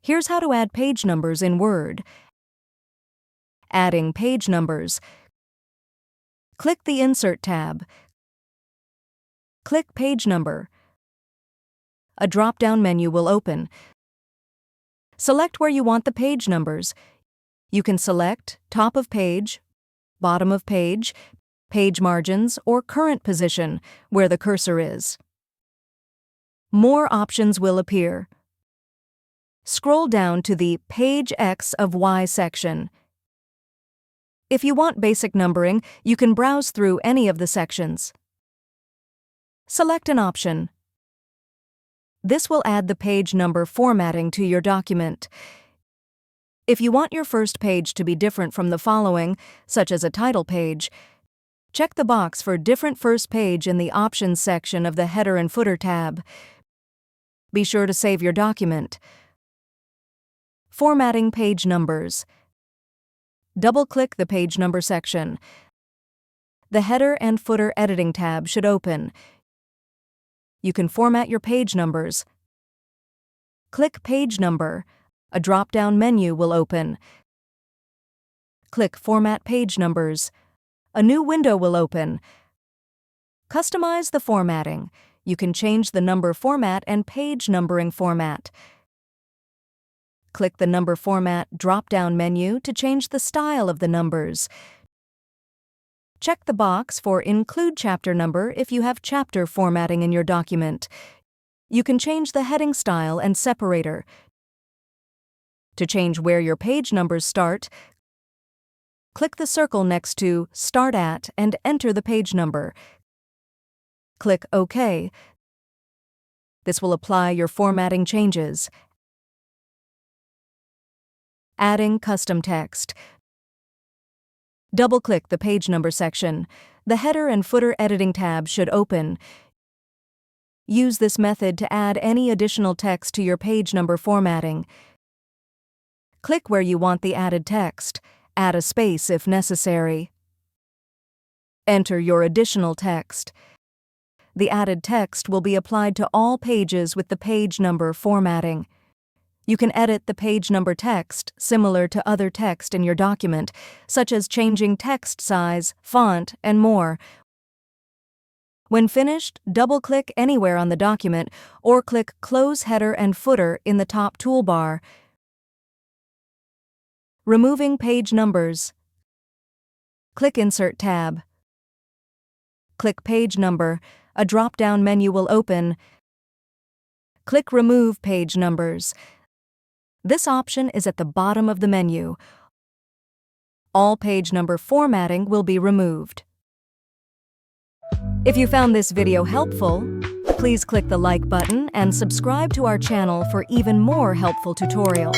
Here's how to add page numbers in Word. Adding page numbers. Click the Insert tab. Click Page Number. A drop-down menu will open. Select where you want the page numbers. You can select top of page, bottom of page, page margins, or current position, where the cursor is. More options will appear. Scroll down to the Page X of Y section. If you want basic numbering, you can browse through any of the sections. Select an option. This will add the page number formatting to your document. If you want your first page to be different from the following, such as a title page, check the box for Different First Page in the Options section of the Header and Footer tab. Be sure to save your document. Formatting page numbers. Double-click the page number section. The Header and Footer Editing tab should open. You can format your page numbers. Click Page Number. A drop-down menu will open. Click Format Page Numbers. A new window will open. Customize the formatting. You can change the number format and page numbering format. Click the Number Format drop-down menu to change the style of the numbers. Check the box for Include Chapter Number if you have chapter formatting in your document. You can change the heading style and separator. To change where your page numbers start, click the circle next to Start At and enter the page number. Click OK. This will apply your formatting changes. Adding custom text. Double-click the page number section. The Header and Footer Editing tab should open. Use this method to add any additional text to your page number formatting. Click where you want the added text. Add a space if necessary. Enter your additional text. The added text will be applied to all pages with the page number formatting. You can edit the page number text similar to other text in your document, such as changing text size, font, and more. When finished, double-click anywhere on the document or click Close Header and Footer in the top toolbar. Removing page numbers. Click Insert tab. Click Page Number. A drop-down menu will open. Click Remove Page Numbers. This option is at the bottom of the menu. All page number formatting will be removed. If you found this video helpful, please click the like button and subscribe to our channel for even more helpful tutorials.